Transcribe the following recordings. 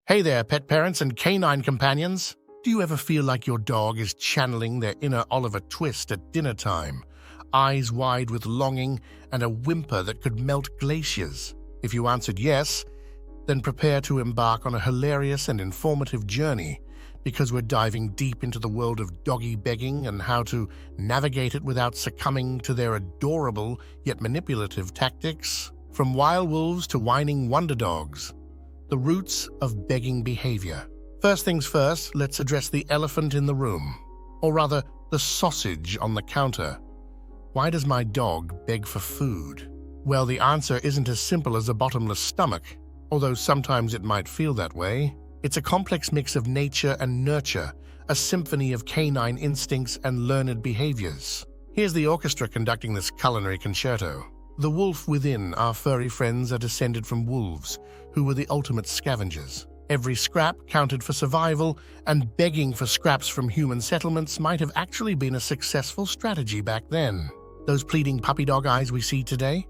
Hey there, pet parents and canine companions. Do you ever feel like your dog is channeling their inner Oliver Twist at dinner time? Eyes wide with longing and a whimper that could melt glaciers? If you answered yes, then prepare to embark on a hilarious and informative journey, because we're diving deep into the world of doggy begging and how to navigate it without succumbing to their adorable yet manipulative tactics. From wild wolves to whining wonder dogs, the roots of begging behavior. First things first, let's address the elephant in the room, or rather, the sausage on the counter. Why does my dog beg for food? Well, the answer isn't as simple as a bottomless stomach, although sometimes it might feel that way. It's a complex mix of nature and nurture, a symphony of canine instincts and learned behaviors. Here's the orchestra conducting this culinary concerto. The wolf within our furry friends are descended from wolves, who were the ultimate scavengers. Every scrap counted for survival, and begging for scraps from human settlements might have actually been a successful strategy back then. Those pleading puppy dog eyes we see today?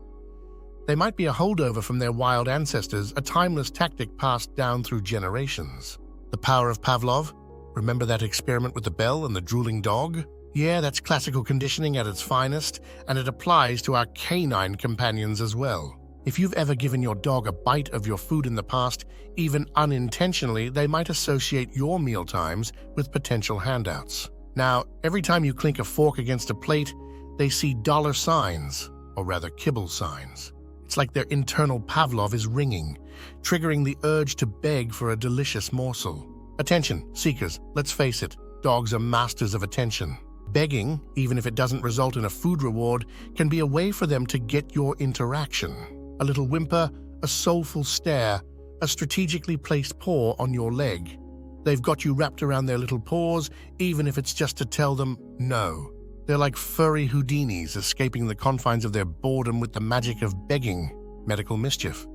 They might be a holdover from their wild ancestors, a timeless tactic passed down through generations. The power of Pavlov? Remember that experiment with the bell and the drooling dog? Yeah, that's classical conditioning at its finest, and it applies to our canine companions as well. If you've ever given your dog a bite of your food in the past, even unintentionally, they might associate your meal times with potential handouts. Now, every time you clink a fork against a plate, they see dollar signs, or rather kibble signs. It's like their internal Pavlov is ringing, triggering the urge to beg for a delicious morsel. Attention, seekers, let's face it, dogs are masters of attention. Begging, even if it doesn't result in a food reward, can be a way for them to get your interaction. A little whimper, a soulful stare, a strategically placed paw on your leg. They've got you wrapped around their little paws, even if it's just to tell them no. They're like furry Houdinis escaping the confines of their boredom with the magic of begging, medical mischief.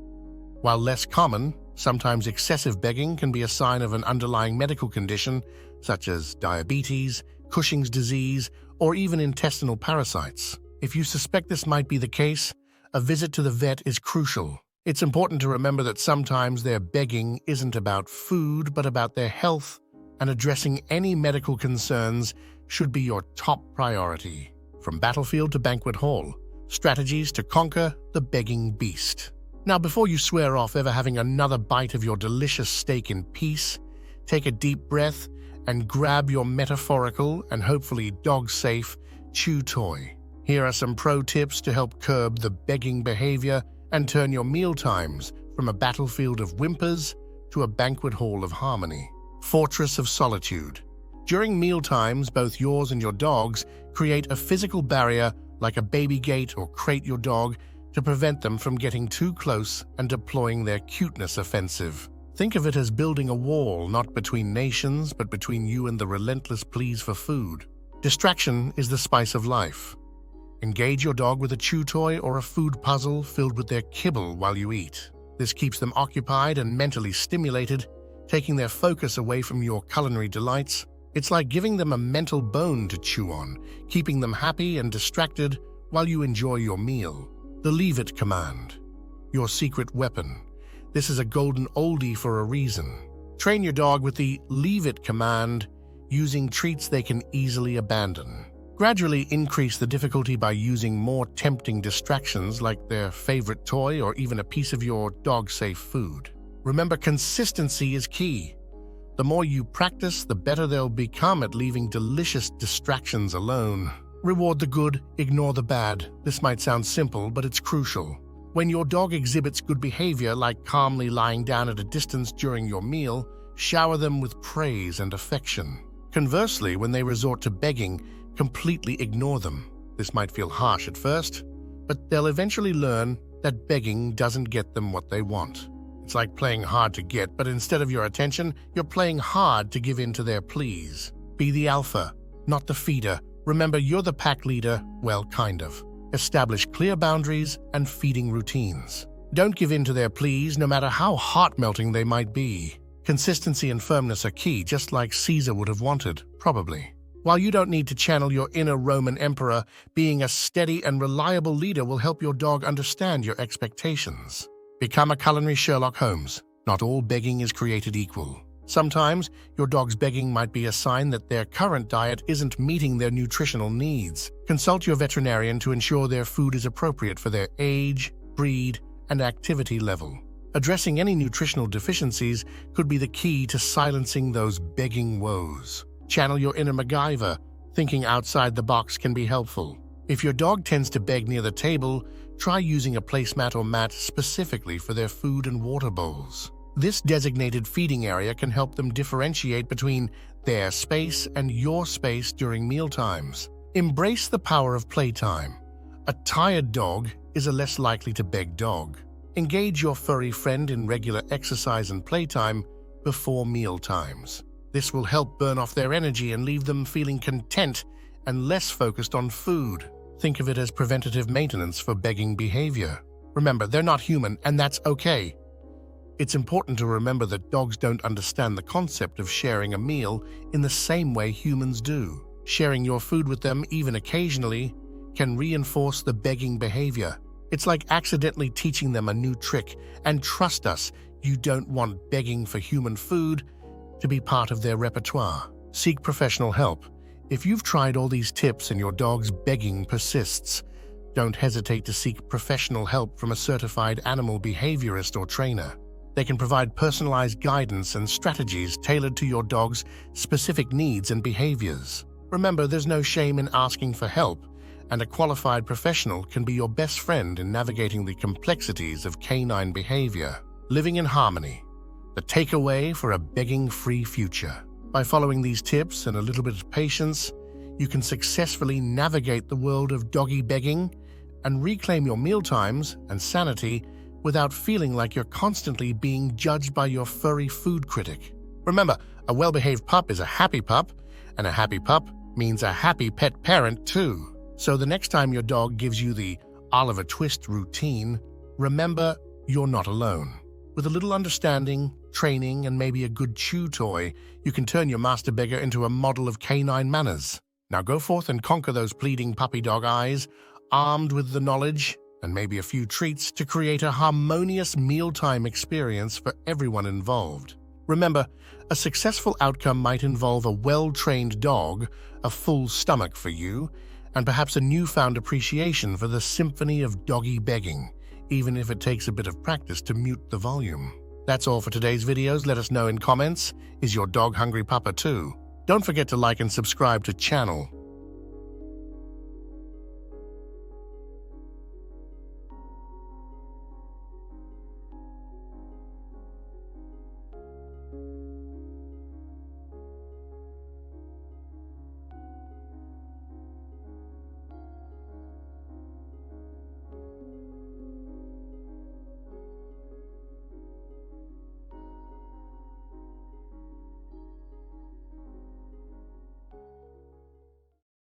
While less common, sometimes excessive begging can be a sign of an underlying medical condition, such as diabetes, Cushing's disease, or even intestinal parasites. If you suspect this might be the case, a visit to the vet is crucial. It's important to remember that sometimes their begging isn't about food, but about their health, and addressing any medical concerns should be your top priority. From battlefield to banquet hall, strategies to conquer the begging beast. Now, before you swear off ever having another bite of your delicious steak in peace, take a deep breath and grab your metaphorical and hopefully dog-safe chew toy. Here are some pro tips to help curb the begging behavior and turn your meal times from a battlefield of whimpers to a banquet hall of harmony. Fortress of solitude. During meal times, both yours and your dog's create a physical barrier like a baby gate or crate your dog to prevent them from getting too close and deploying their cuteness offensive. Think of it as building a wall not between nations, but between you and the relentless pleas for food. Distraction is the spice of life. Engage your dog with a chew toy or a food puzzle filled with their kibble while you eat. This keeps them occupied and mentally stimulated, taking their focus away from your culinary delights. It's like giving them a mental bone to chew on, keeping them happy and distracted while you enjoy your meal. The Leave It command. Your secret weapon. This is a golden oldie for a reason. Train your dog with the Leave It command, using treats they can easily abandon. Gradually increase the difficulty by using more tempting distractions like their favorite toy or even a piece of your dog-safe food. Remember, consistency is key. The more you practice, the better they'll become at leaving delicious distractions alone. Reward the good, ignore the bad. This might sound simple, but it's crucial. When your dog exhibits good behavior, like calmly lying down at a distance during your meal, shower them with praise and affection. Conversely, when they resort to begging, completely ignore them. This might feel harsh at first, but they'll eventually learn that begging doesn't get them what they want. It's like playing hard to get, but instead of your attention, you're playing hard to give in to their pleas. Be the alpha, not the feeder. Remember, you're the pack leader, well, kind of. Establish clear boundaries and feeding routines. Don't give in to their pleas, no matter how heart-melting they might be. Consistency and firmness are key, just like Caesar would have wanted, probably. While you don't need to channel your inner Roman emperor, being a steady and reliable leader will help your dog understand your expectations. Become a culinary Sherlock Holmes. Not all begging is created equal. Sometimes, your dog's begging might be a sign that their current diet isn't meeting their nutritional needs. Consult your veterinarian to ensure their food is appropriate for their age, breed, and activity level. Addressing any nutritional deficiencies could be the key to silencing those begging woes. Channel your inner MacGyver. Thinking outside the box can be helpful. If your dog tends to beg near the table, try using a placemat or mat specifically for their food and water bowls. This designated feeding area can help them differentiate between their space and your space during mealtimes. Embrace the power of playtime. A tired dog is a less likely to beg dog. Engage your furry friend in regular exercise and playtime before mealtimes. This will help burn off their energy and leave them feeling content and less focused on food. Think of it as preventative maintenance for begging behavior. Remember, they're not human, and that's okay. It's important to remember that dogs don't understand the concept of sharing a meal in the same way humans do. Sharing your food with them, even occasionally, can reinforce the begging behavior. It's like accidentally teaching them a new trick, and trust us, you don't want begging for human food to be part of their repertoire. Seek professional help. If you've tried all these tips and your dog's begging persists, don't hesitate to seek professional help from a certified animal behaviorist or trainer. They can provide personalized guidance and strategies tailored to your dog's specific needs and behaviors. Remember, there's no shame in asking for help, and a qualified professional can be your best friend in navigating the complexities of canine behavior. Living in harmony, the takeaway for a begging-free future. By following these tips and a little bit of patience, you can successfully navigate the world of doggy begging and reclaim your mealtimes and sanity without feeling like you're constantly being judged by your furry food critic. Remember, a well-behaved pup is a happy pup, and a happy pup means a happy pet parent too. So the next time your dog gives you the Oliver Twist routine, remember you're not alone. With a little understanding, training, and maybe a good chew toy, you can turn your master beggar into a model of canine manners. Now go forth and conquer those pleading puppy dog eyes, armed with the knowledge and maybe a few treats to create a harmonious mealtime experience for everyone involved. Remember, a successful outcome might involve a well-trained dog, a full stomach for you, and perhaps a newfound appreciation for the symphony of doggy begging, even if it takes a bit of practice to mute the volume. That's all for today's videos. Let us know in comments, is your dog hungry papa too? Don't forget to like and subscribe to channel.